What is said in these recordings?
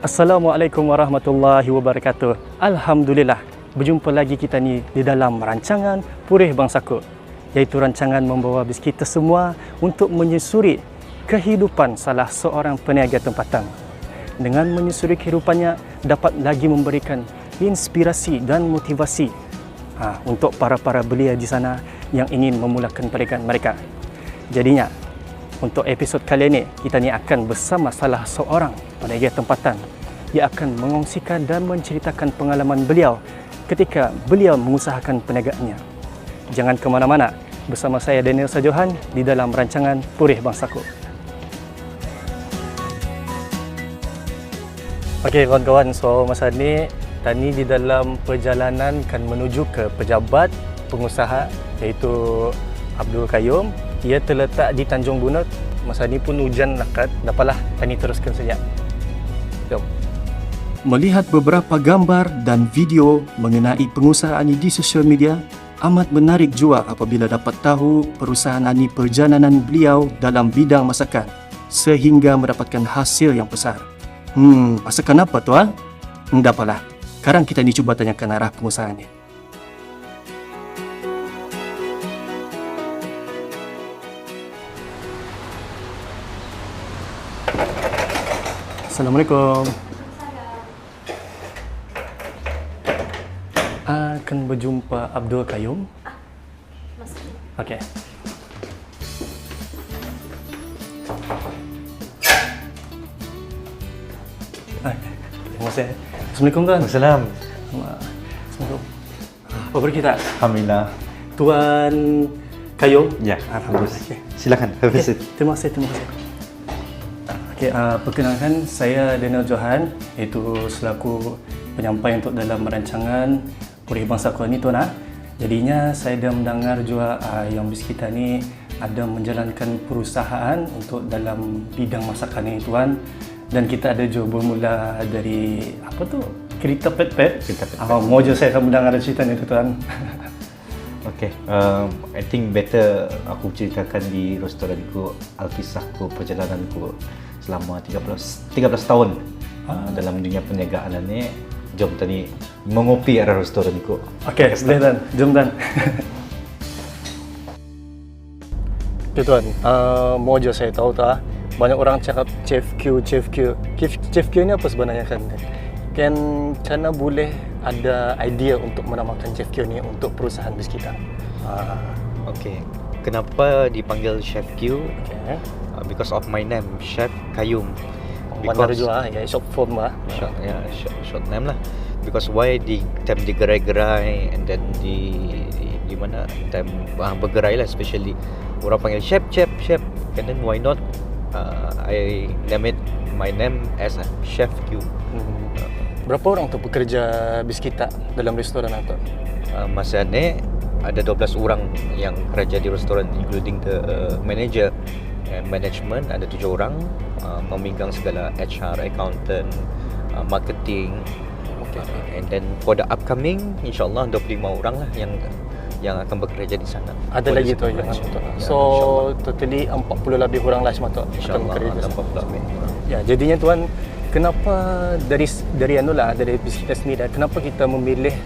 Assalamualaikum warahmatullahi wabarakatuh. Alhamdulillah, berjumpa lagi kita ni di dalam rancangan Purih Bangsaku, iaitu rancangan membawa bis kita semua untuk menyusuri kehidupan salah seorang peniaga tempatan. Dengan menyusuri kehidupannya dapat lagi memberikan inspirasi dan motivasi untuk para belia di sana yang ingin memulakan perniagaan mereka. Jadinya, untuk episod kali ini, kita ni akan bersama salah seorang peniaga tempatan. Dia akan mengongsikan dan menceritakan pengalaman beliau ketika beliau mengusahakan perniagaannya. Jangan ke mana-mana, bersama saya Daniel Sajohan di dalam rancangan Purih Bangsaku. Okey kawan-kawan, so masa ni Tani di dalam perjalanan kan menuju ke pejabat pengusaha iaitu Abdul Qayyum. Ia terletak di Tanjung Bunut. Masa ni pun hujan lekat. Dapatlah, Tani teruskan saja. Jom. Melihat beberapa gambar dan video mengenai pengusaha Ani di sosial media, amat menarik jua apabila dapat tahu perusahaan Ani perjalanan beliau dalam bidang masakan sehingga mendapatkan hasil yang besar. Masakan apa tuan? Tak apalah. Sekarang kita ni cuba tanyakan arah pengusaha ni. Assalamualaikum. Akan berjumpa Abdul Qayyum. Okey. Terima kasih. Assalamualaikum tuan. Assalamualaikum. Apa khabar kita? Alhamdulillah. Tuan Qayyum? Ya, alhamdulillah. Okay. Silakan, have a seat. Terima kasih. Okey, perkenalkan saya Daniel Johan, iaitu selaku penyampai untuk dalam rancangan Purih Bangsaku ni tuan. Jadinya saya dah mendengar juga yang bis kita ni ada menjalankan perusahaan untuk dalam bidang masakan ni tuan. Dan kita ada juga bermula dari apa tu? Kereta pet. Mau je saya akan mendengar cerita ni tuan. Okay, I think better aku ceritakan di restoranku, alkisahku, perjalananku selama 13 tahun dalam dunia perniagaan ni. Jom tadi mengopi arah restoranku. Okey, boleh tuan. Jom tuan. Okay, tuan, mau je saya tahu tak? Banyak orang cakap Chef Q. Chef Q ni apa sebenarnya kan? Kan Cana boleh ada idea untuk menamakan Chef Q ni untuk perusahaan bis kita? Okay, kenapa dipanggil Chef Q? Okay. Because of my name, Chef Qayyum. Benar juga, ya short form lah. Short name lah. Because why di time digerai-gerai and then di mana time bergerai lah, especially orang panggil chef. And then why not I name it my name as a Chef Q. Berapa orang tu pekerja bis kita dalam restoran atau? Masa ni ada 12 orang yang kerja di restoran, including the manager and management. Ada 7 orang memegang segala HR, accountant, marketing. And then for the upcoming, insyaAllah 25 orang lah yang akan bekerja di sana. Ada lagi tu yang so totally 40 lebih orang lah semata akan bekerja di sana. Ya, jadinya tuan, kenapa dari bis kita sendiri, kenapa kita memilih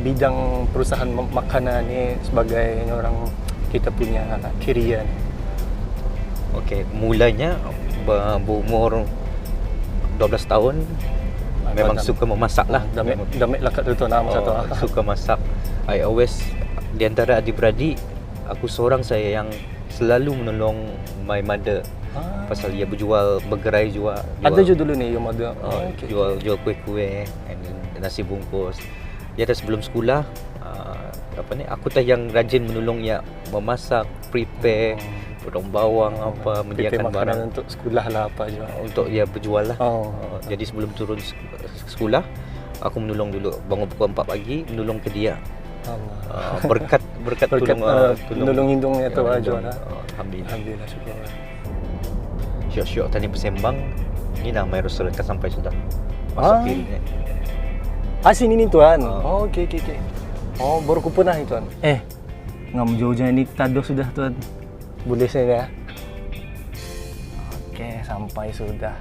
bidang perusahaan makanan ni sebagai orang kita punya career ni? Okey, mulanya berumur 12 tahun memang suka memasak lah. Damik lakat tu tuan masa tu. Suka masak. I always, di antara adik-beradik, aku seorang saya yang selalu menolong my mother. Pasal dia bergerai jual. Ada je dulu ni your mother. Jual kuih-kuih and nasi bungkus. Dia dah sebelum sekolah, aku tak yang rajin menolong dia memasak, prepare, potong bawang, menyediakan barang untuk sekolah lah apa je. Untuk dia berjual lah. Jadi sebelum turun sekolah, aku menolong dulu. Bangun pukul 4 pagi, menolong ke dia. Berkat tolong hidungnya tu jual. Alhamdulillah, syukur. Syok-syok tadi bersembang. Ni dah my restoran kan sampai sudah. Masuk kiri ni. Sini ni tuan. Okey. Baru kupun lah ni tuan. Ngam jauh-jauh ni taduh sudah tuan. Boleh saya ya. Okey, sampai sudah.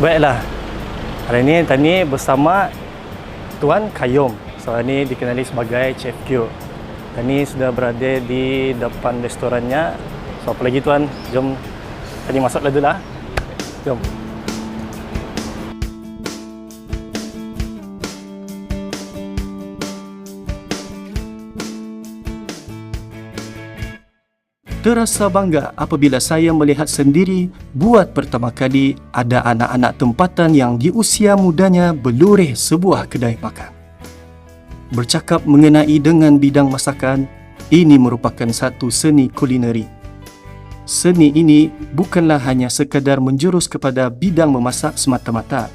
Baiklah, hari ini Tani bersama Tuan Kayum. So ini dikenali sebagai Chef Q. Tani sudah berada di depan restorannya. So apa lagi Tuan, jom Tani masuk dulu lah. Jom. Terasa bangga apabila saya melihat sendiri buat pertama kali ada anak-anak tempatan yang di usia mudanya belurih sebuah kedai makan. Bercakap mengenai dengan bidang masakan, ini merupakan satu seni kulineri. Seni ini bukanlah hanya sekadar menjurus kepada bidang memasak semata-mata.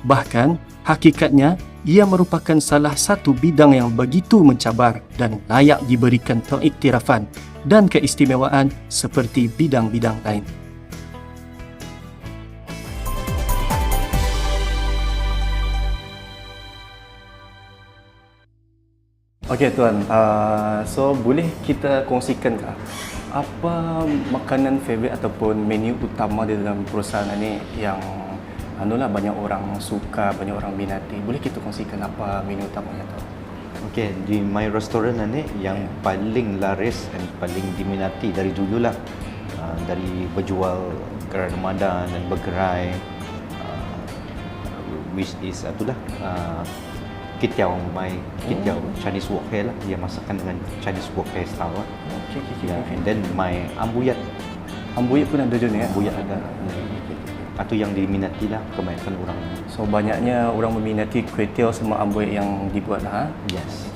Bahkan, hakikatnya ia merupakan salah satu bidang yang begitu mencabar dan layak diberikan pengiktirafan dan keistimewaan seperti bidang-bidang lain. Okey Tuan, so boleh kita kongsikan ke apa makanan favourite ataupun menu utama di dalam perusahaan ini yang banyak orang suka, banyak orang minati. Boleh kita kongsikan apa menu utamanya tu? Okay, di my restaurant ni yang paling laris dan paling diminati dari dululah, dari berjual gerai Ramadan dan bergerai, which is kitiao, kitiao Chinese wok hei lah, dia masakkan dengan Chinese wok hei style lah. And then my ambuyat pun ada je ni ya? Ambuyat ada. Itu yang diminati lah kebanyakan orang. So banyaknya orang meminati kuih tiaw sama ambuyat yang dibuat lah. Yes.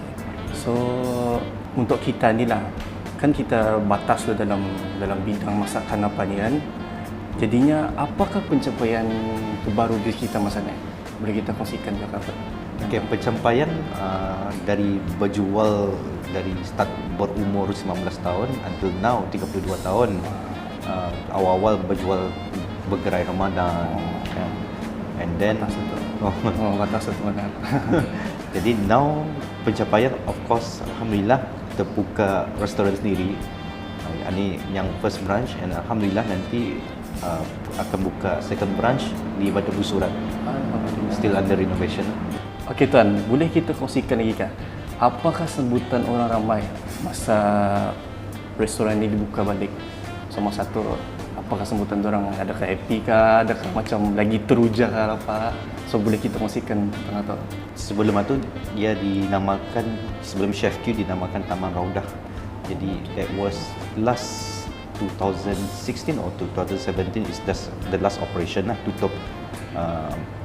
So untuk kita ni lah, kan kita batas tu dalam bidang masakan apa ni kan. Jadinya apakah pencapaian terbaru di kita masa ni? Boleh kita kongsikan ke apa? Okay, pencapaian dari berjual dari start berumur 19 tahun until now 32 tahun. Awal-awal berjual bergerai Ramadan, and then batas tu mana. Jadi now pencapaian, of course, alhamdulillah terbuka restoran sendiri. Ini yang first branch, and alhamdulillah nanti akan buka second branch di Batu Busuran. Still under renovation. Okey Tuan, boleh kita kongsikan lagi kah? Apakah sambutan orang ramai masa restoran ini dibuka balik? Sama satu, apakah sambutan orang, adakah happy kah, adakah macam lagi teruja kah apa? So boleh kita kongsikan tengah tu. Sebelum itu dia dinamakan, sebelum Chef Q dinamakan Taman Raudah. Jadi that was last 2016 or 2017 is the last operation lah, tutup,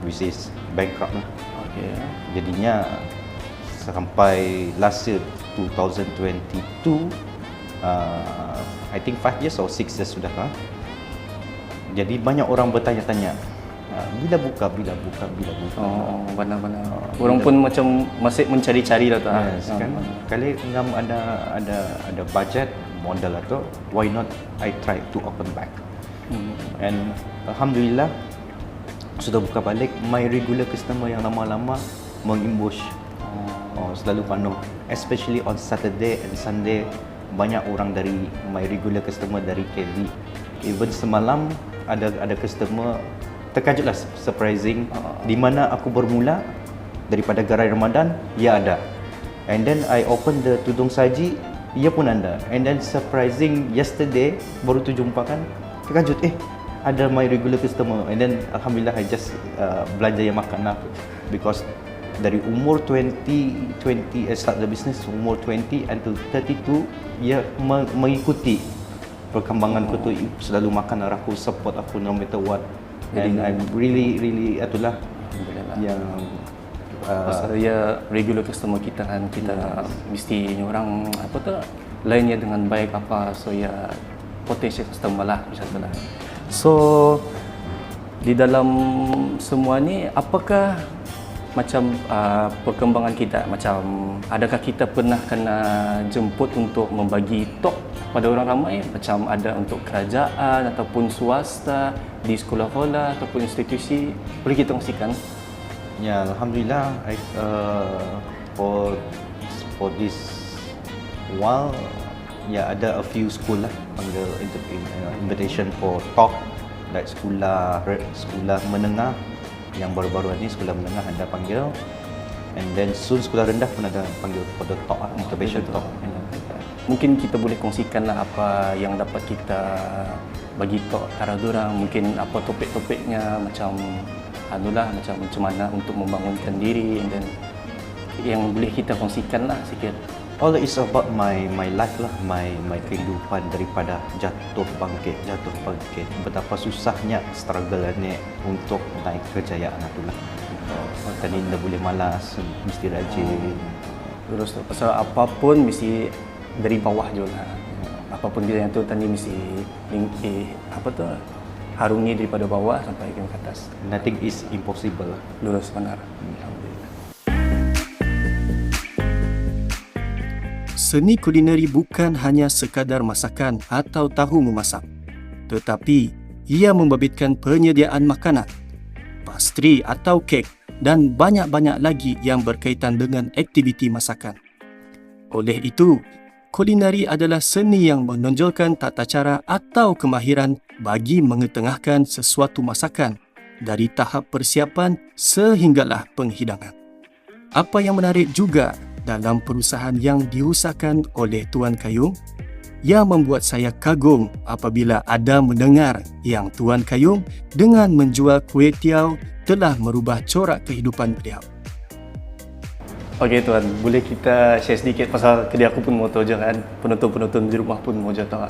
which is bankrupt lah. Okay. Jadinya sampai last year 2022, I think 5 years or 6 years sudah lah. Jadi banyak orang bertanya-tanya, bila buka. Oh, benar-benar. Orang pun macam masih mencari-cari lah tu. Yes, kan. Kalau ngam ada budget modal atau why not I try to open back. And alhamdulillah sudah buka balik. My regular customer yang lama-lama mengimbus. Selalu penuh, especially on Saturday and Sunday. Banyak orang dari my regular customer dari KL. Even semalam ada customer terkejutlah, surprising, di mana aku bermula daripada gerai Ramadan, ia ada. And then I open the tudung saji, ia pun ada. And then surprising, yesterday baru tu jumpa kan, terkejut, ada my regular customer. And then alhamdulillah I just belanja yang makan lah, because dari umur 20 start the business, umur 20 until 32 ia mengikuti perkembangan aku tu, selalu makan arahku, support aku no matter what. And I'm really itulah yang dia regular customer kita kan, kita mesti orang apa tu lainnya dengan baik apa, so ya potential customer lah macam tu lah. So di dalam semua ni apakah macam perkembangan kita, macam adakah kita pernah kena jemput untuk membagi talk pada orang ramai, macam ada untuk kerajaan ataupun swasta di sekolah-sekolah ataupun institusi, boleh kita kongsikan? Ya, alhamdulillah, for this while, ya ada a few school lah panggil invitation for talk like sekolah menengah yang baru-baru ni, sekolah menengah anda panggil, and then soon sekolah rendah pun ada panggil for the talk, motivation talk. Mungkin kita boleh kongsikanlah apa yang dapat kita bagi talk arah dorang, mungkin apa topik-topiknya, macam macam mana untuk membangunkan diri, and then yang boleh kita kongsikanlah sikit. All is about my life lah, my kehidupan daripada jatuh bangkit. Betapa susahnya struggle ni untuk naik kejayaan tu lah. Tadi anda boleh malas, mesti rajin. Terus tu, pasal apapun mesti dari bawah je lah. Apapun dia yang tu tadi mesti harungi daripada bawah sampai ke atas. Nothing is impossible lah. Lurus benar. Alhamdulillah. Seni kulineri bukan hanya sekadar masakan atau tahu memasak, tetapi ia membabitkan penyediaan makanan, pastri atau kek dan banyak-banyak lagi yang berkaitan dengan aktiviti masakan. Oleh itu, kulineri adalah seni yang menonjolkan tata cara atau kemahiran bagi mengetengahkan sesuatu masakan dari tahap persiapan sehinggalah penghidangan. Apa yang menarik juga dalam perusahaan yang diusahakan oleh Tuan Kayum, yang membuat saya kagum apabila ada mendengar yang Tuan Kayum dengan menjual kuih tiaw telah merubah corak kehidupan beliau. Okey Tuan, boleh kita share sedikit pasal kedai aku pun mau tahu je kan, penonton-penonton di rumah pun mau tahu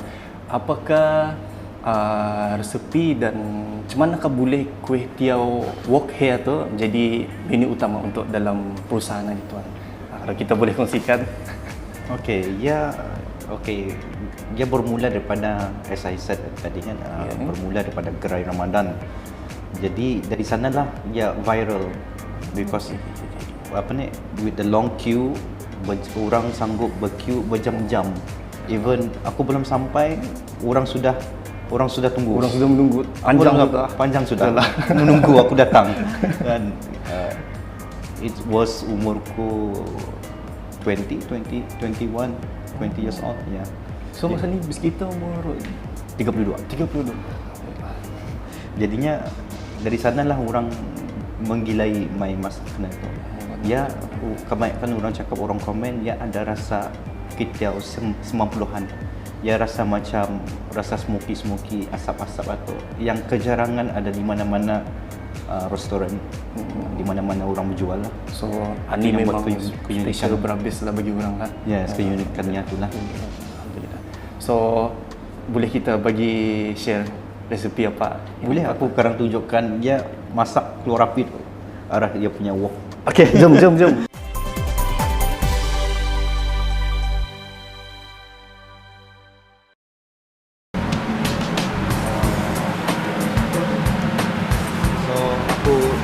apakah resepi dan macam manakah boleh kuih tiaw wok here tu menjadi menu utama untuk dalam perusahaan ni Tuan? Kalau kita boleh kongsikan. Dia bermula daripada, as I said tadi kan, bermula daripada gerai Ramadan. Jadi dari sanalah dia viral, because with the long queue, orang sanggup berqueue berjam-jam. Even aku belum sampai, orang sudah tunggu. Orang sudah menunggu. Panjang sudah. Menunggu aku datang. Dan it was umurku 20 years old, ya. So masa ni kita umur 32. Jadinya dari sanalah orang menggilai my masakan itu. Ya, kebanyakan orang cakap, orang komen, ya ada rasa kitiau 90-an. Ya rasa macam rasa smoky, asap-asap atau yang kejarangan ada di mana-mana restoran, di mana-mana orang menjual lah. So ini memang special berhabis lah bagi orang lah. Yes, keunikannya tu lah. Alhamdulillah. So boleh kita bagi share resepi apa? Boleh, aku sekarang tunjukkan dia masak keluar api arah dia punya wok. Okey, jom.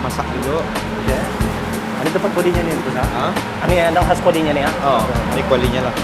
Masak dulu. Okay. Ini tempat kodinya ni betul tak? Ini yang khas kodinya ni ini kualinya lah.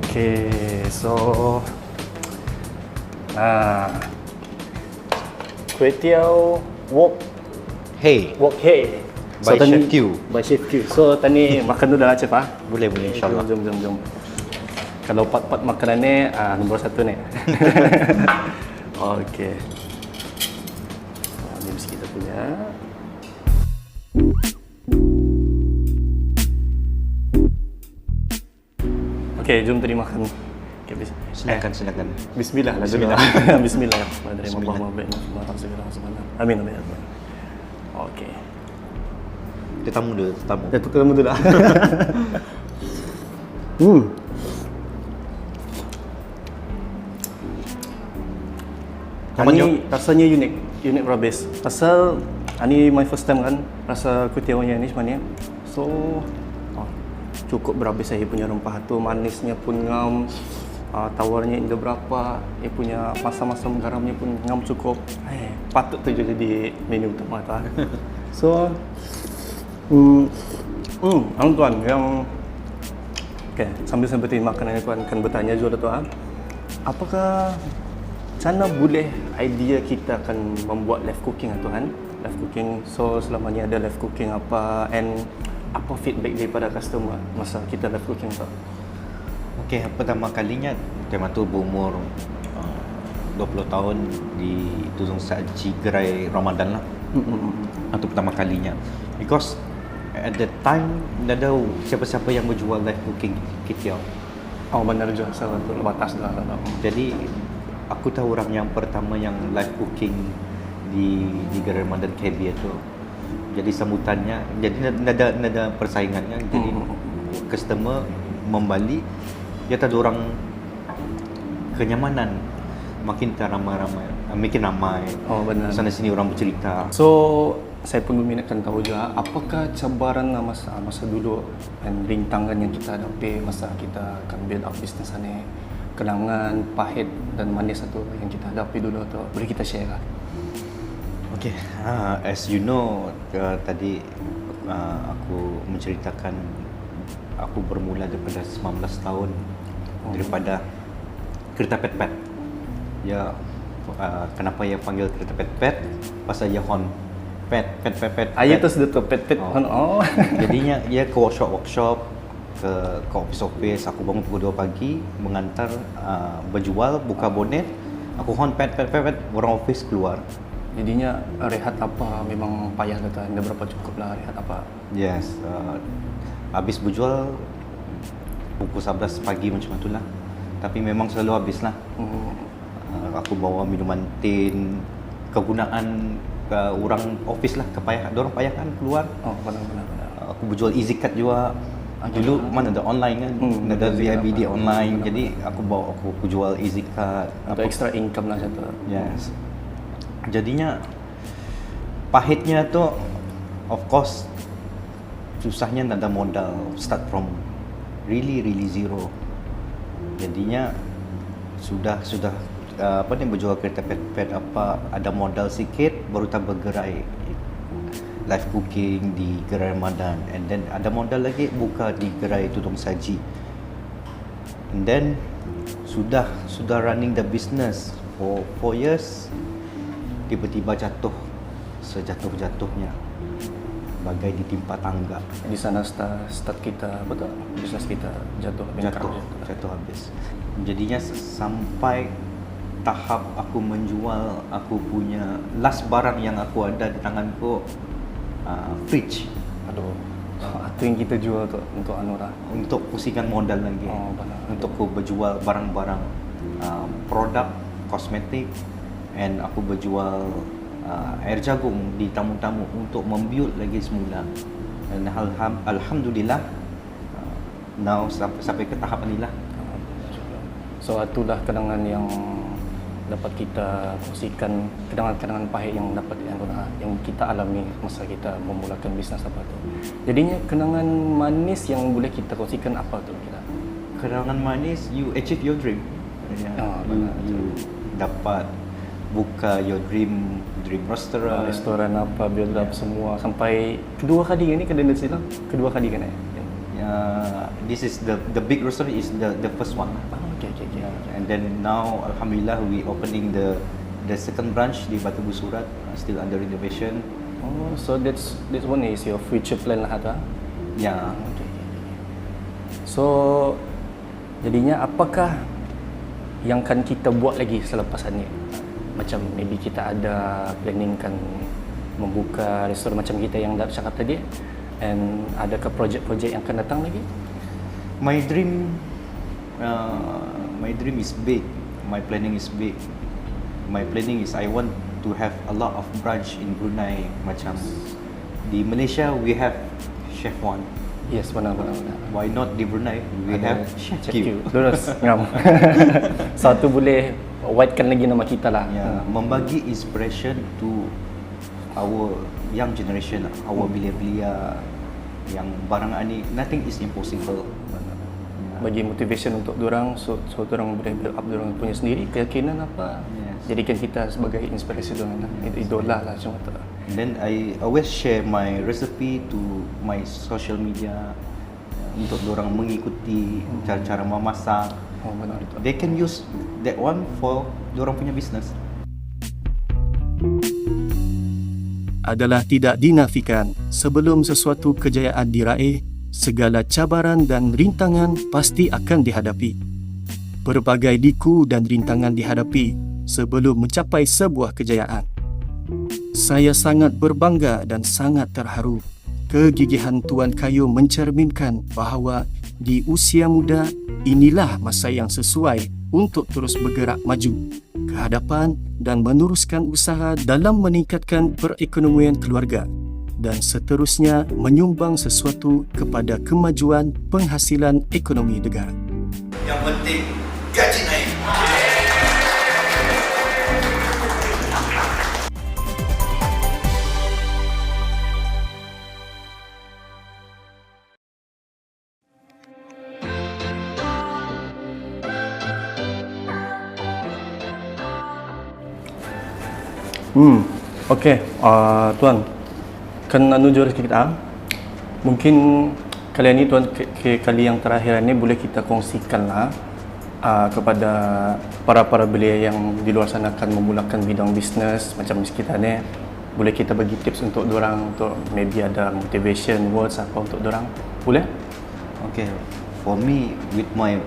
Okay, so kuih tiaw wok Hey, So, by Chef Q. By Chef Q. So tadi makan dulu lah Chef Boleh insyaAllah. Jom. Kalau part-part makanan ni nombor satu ni. Okay. Ini mesti kita punya. Okay, jom tadi makan. Okay, Silakan. Bismillah. Bismillahirrahmanirrahim. Amin. Okay. Tetamu dulu. Datuk tetamu dulu lah. Ini rasanya unik berhabis. Pasal ini my first time kan rasa kuih tiaonya ni sebenarnya. So cukup berhabis saya punya rempah tu, manisnya pun ngam, tawarnya indah berapa, dia punya masam-masam garamnya pun ngam cukup. Patut tu jadi menu utama tu. So tuan yang sambil sebutin makanan tuan kan bertanya juga tu apakah macam boleh idea kita akan membuat live cooking atau kan? Live cooking. So selama ni ada live cooking apa and apa feedback daripada customer masa kita live cooking tu? Okey, pertama kalinya tema tu berumur 20 tahun di Tudung Saji gerai Ramadan lah. Itu pertama kalinya. Because at that time tak ada siapa-siapa yang berjual live cooking kitiau. Oh benar juga, salah tu batas dah. Jadi aku tahu orang yang pertama yang live cooking di gerai Ramadan KB itu. Jadi sambutannya, jadi nada persaingannya. Jadi customer membalik, dia tak ada orang kenyamanan, makin ramai-ramai, makin ramai. Oh benar. Sana sini orang bercerita. So saya pun berminatkan tahu juga apakah cabaran masa dulu dan rintangan yang kita hadapi masa kita akan build up bisnes ni, kenangan pahit dan manis satu yang kita hadapi dulu tu, boleh kita share lah. Okay, as you know, tadi aku menceritakan aku bermula daripada 19 tahun daripada kereta pet-pet. Ya, kenapa ia panggil kereta pet-pet? Pasal ia horn pet. Ayat tu sudah tu pet-pet. Oh. Jadinya ia ke workshop, ke office. Aku bangun pukul 2 pagi, mengantar, berjual, buka bonet. Aku horn pet. Orang office keluar. Jadinya rehat apa memang payah kata, anda berapa cukup lah rehat apa? Yes, habis berjual pukul 11 pagi macam itulah. Tapi memang selalu habis lah. Aku bawa minuman tin, kegunaan orang office lah, dorang payah kan keluar. Oh benar. Aku berjual easy card juga. Dulu mana ada online kan, ada VIBD online. Jadi aku jual easy card. Untuk extra income lah satu. Yes. Jadinya pahitnya tu, of course, susahnya nak ada modal, start from really zero. Jadinya sudah berjual kereta pet apa, ada modal sikit baru tak bergerai live cooking di gerai Ramadan, and then ada modal lagi buka di gerai Tudung Saji, and then sudah running the business for 4 years. Tiba-tiba jatuh sejatuh-jatuhnya, bagai ditimpa tangga. Di sana start kita, betul, bisnes kita jatuh habis. Jadinya sampai tahap aku menjual aku punya last barang yang aku ada di tanganku, fridge. Aduh, itu yang kita jual tu untuk Anura. Untuk pusingkan modal lagi. Oh, benar. Untuk aku berjual barang-barang produk kosmetik, and aku berjual air jagung di tamu-tamu untuk membuild lagi semula. Dan alhamdulillah now sampai ke tahap inilah. So itulah kenangan yang dapat kita kongsikan, kenangan-kenangan pahit yang dapat yang kita alami masa kita memulakan bisnes apa tu. Jadinya kenangan manis yang boleh kita kongsikan apa tu kita? Kenangan manis, you achieve your dream. You dapat buka your dream restaurant. Restoran apa, build up semua sampai kedua kali ni kedai nasi lah. Kedua kali kan this is the big restaurant is the first one. Okay. And then now alhamdulillah we opening the second branch di Batu Busurat, still under renovation. Oh, so that's one is your future plan lah ada. Yeah. Okay. So jadinya apakah yang akan kita buat lagi selepas ni? Macam maybe kita ada planning kan membuka restoran macam kita yang dah cakap tadi, and adakah projek-projek yang akan datang lagi? My dream is big. My planning is big. My planning is I want to have a lot of branch in Brunei. Macam di Malaysia we have Chef Wan. Yes, benar. Why not di Brunei we have Chef Q. Terus ngam. Satu boleh whitekan lagi nama kita lah. Membagi inspiration to our young generation, our belia-belia yang barang ni nothing is impossible. Bagi motivation untuk dorang, so dorang boleh build up dorang punya sendiri keyakinan apa. Jadikan kita sebagai inspirasi dorang lah, idola lah macam tu. Then I always share my recipe to my social media untuk dorang mengikuti cara-cara memasak. Benar itu. They can use that one for dorang punya business. Adalah tidak dinafikan, sebelum sesuatu kejayaan diraih, segala cabaran dan rintangan pasti akan dihadapi. Berbagai liku dan rintangan dihadapi sebelum mencapai sebuah kejayaan. Saya sangat berbangga dan sangat terharu. Kegigihan Tuan Kayu mencerminkan bahawa di usia muda inilah masa yang sesuai untuk terus bergerak maju ke hadapan dan meneruskan usaha dalam meningkatkan perekonomian keluarga dan seterusnya menyumbang sesuatu kepada kemajuan penghasilan ekonomi negara. Yang penting gaji naik. Okey, Tuan, kan jurus kita. Mungkin kali ini Tuan kali yang terakhir ini boleh kita kongsikanlah kepada para belia yang di luar sana akan memulakan bidang bisnes macam kita ni. Boleh kita bagi tips untuk dorang, untuk maybe ada motivation words apa untuk dorang. Boleh? Okay, for me with my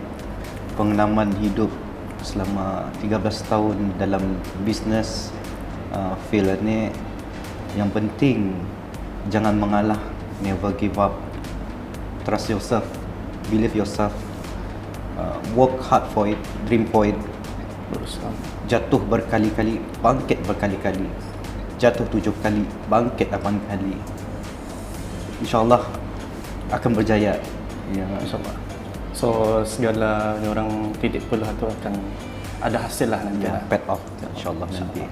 pengalaman hidup selama 13 tahun dalam bisnes field ni, yang penting jangan mengalah, never give up, trust yourself, believe yourself, work hard for it, dream for it. Jatuh berkali-kali, bangkit berkali-kali, jatuh 7 kali, bangkit 8 kali, InsyaAllah akan berjaya. Ya, InsyaAllah. So segala orang titik pula tu akan ada hasil lah nanti. Paid off InsyaAllah nanti.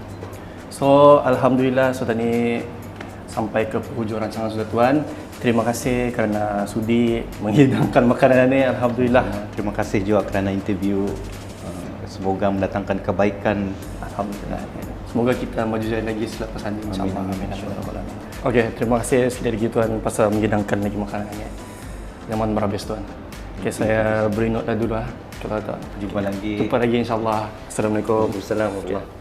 So Alhamdulillah sudah ni sampai ke penghujung rancangan sudah Tuan. Terima kasih kerana sudi menghidangkan makanan ini. Alhamdulillah. Terima kasih juga kerana interview. Semoga mendatangkan kebaikan. Alhamdulillah. Semoga kita maju jaya lagi selepas ini insya-Allah. Amin. Okey, terima kasih sekali lagi Tuan pasal menghidangkan lagi makanan ini. Nyaman merabis Tuan. Okey, saya beri note dulu lah. Kalau tak Jumpa lagi insya-Allah. Assalamualaikum. Waalaikumsalam.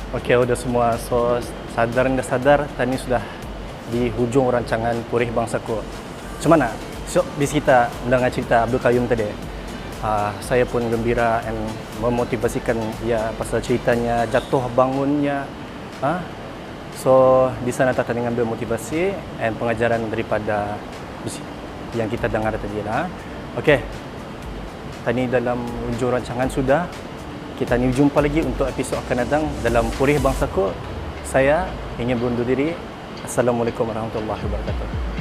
Okey, udah semua. So sadar dan sadar tadi sudah di hujung rancangan Purih Bangsaku. Macam mana? So bis kita mendengar cerita Abdul Qayyum tadi. Saya pun gembira dan memotivasikan ya pasal ceritanya, jatuh bangunnya. So di sana tak mengambil motivasi dan pengajaran daripada yang kita dengar tadi lah. Okey. Tadi dalam hujung rancangan sudah. Kita ni jumpa lagi untuk episod akan datang dalam Purih Bangsaku. Saya ingin berundur diri. Assalamualaikum warahmatullahi wabarakatuh.